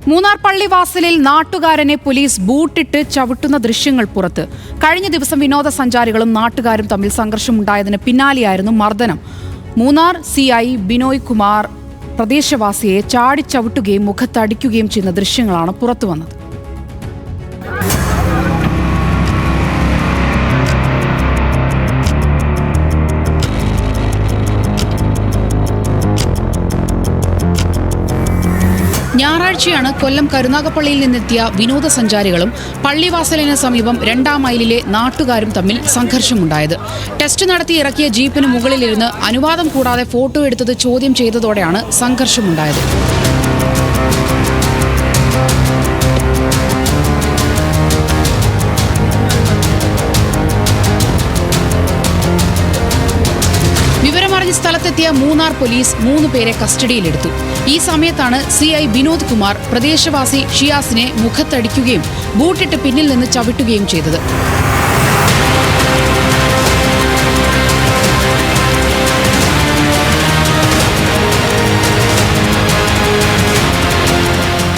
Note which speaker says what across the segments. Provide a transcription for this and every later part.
Speaker 1: Munnar പള്ളിവാസലിൽ നാട്ടുകാരനെ police ബൂട്ടിട്ട് ചവിട്ടുന്ന ദൃശ്യങ്ങൾ പുറത്ത്. കഴിഞ്ഞ ദിവസം വിനോദസഞ്ചാരികളും നാട്ടുകാരും തമ്മിൽ സംഘർഷമുണ്ടായതിന് പിന്നാലെയായിരുന്നു മർദ്ദനം. മൂന്നാർ CI ബിനോയ് കുമാർ പ്രദേശവാസിയെ ചാടിച്ചവിട്ടുകയും മുഖത്തടിക്കുകയും ചെയ്യുന്ന ദൃശ്യങ്ങളാണ് പുറത്തുവന്നത്. ഞായറാഴ്ചയാണ് കൊല്ലം കരുനാഗപ്പള്ളിയിൽ നിന്നെത്തിയ വിനോദസഞ്ചാരികളും പള്ളിവാസലിന് സമീപം 2-ാം മൈലിലെ നാട്ടുകാരും തമ്മിൽ സംഘർഷമുണ്ടായത്. ടെസ്റ്റ് നടത്തി ഇറക്കിയ ജീപ്പിന് മുകളിലിരുന്ന് അനുവാദം കൂടാതെ ഫോട്ടോ എടുത്തത് ചോദ്യം ചെയ്തതോടെയാണ് സംഘർഷമുണ്ടായത്. വിവരമറിഞ്ഞ് സ്ഥലത്തെത്തിയ മൂന്നാർ പോലീസ് 3 പേരെ കസ്റ്റഡിയിലെടുത്തു. ഈ സമയത്താണ് CI വിനോദ് കുമാർ പ്രദേശവാസി ഷിയാസിനെ മുഖത്തടിക്കുകയും ബൂട്ടിട്ട് പിന്നിൽ നിന്ന് ചവിട്ടുകയും ചെയ്തത്.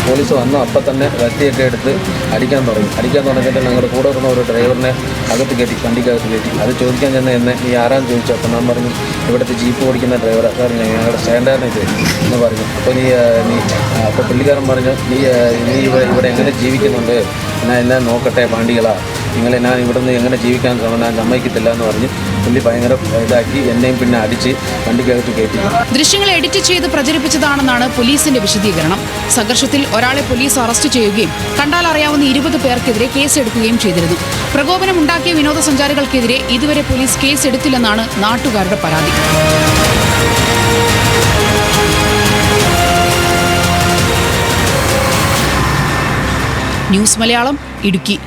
Speaker 2: പോലീസ് വന്നു അപ്പം തന്നെ കത്തിയൊക്കെ എടുത്ത് അടിക്കാൻ തുടങ്ങിയിട്ട് ഞങ്ങളുടെ കൂടെ വരുന്ന ഒരു ഡ്രൈവറിനെ അകത്ത് കയറ്റി, വണ്ടിക്കകത്ത് കയറ്റി. അത് ചോദിക്കാൻ ചെന്ന് എന്നെ നീ ആരാന്ന് ചോദിച്ചു. അപ്പം ഞാൻ പറഞ്ഞു ഇവിടുത്തെ ജീപ്പ് ഓടിക്കുന്ന ഡ്രൈവർ. സാർ ഞങ്ങളുടെ സ്റ്റാൻഡാർഡിനെ ഇത് എന്ന് പറഞ്ഞു. അപ്പോൾ അപ്പോൾ പുള്ളിക്കാരൻ പറഞ്ഞു നീ ഇവിടെ എങ്ങനെ ജീവിക്കുന്നുണ്ട്, എന്നെ നോക്കട്ടെ പാണ്ടികളാ, ഞാൻ ഇവിടുന്ന് എങ്ങനെ ജീവിക്കാൻ ഞാൻ സമ്മതിക്കത്തില്ല എന്ന് പറഞ്ഞ് പുള്ളി ഭയങ്കര ഇതാക്കി എന്നെയും പിന്നെ അടിച്ച് വണ്ടിക്കകത്ത് കയറ്റി.
Speaker 1: ദൃശ്യങ്ങൾ എഡിറ്റ് ചെയ്ത് പ്രചരിപ്പിച്ചതാണെന്നാണ് പോലീസിന്റെ വിശദീകരണം. സംഘർഷത്തിൽ ഒരാളെ പോലീസ് അറസ്റ്റ് ചെയ്യുകയും കണ്ടാൽ അറിയാവുന്ന 20 പേർക്കെതിരെ കേസെടുക്കുകയും ചെയ്തിരുന്നു. പ്രകോപനമുണ്ടാക്കിയ വിനോദസഞ്ചാരികൾക്കെതിരെ ഇതുവരെ പോലീസ് കേസെടുത്തില്ലെന്നാണ് നാട്ടുകാരുടെ പരാതി. ന്യൂസ് മലയാളം, ഇടുക്കി.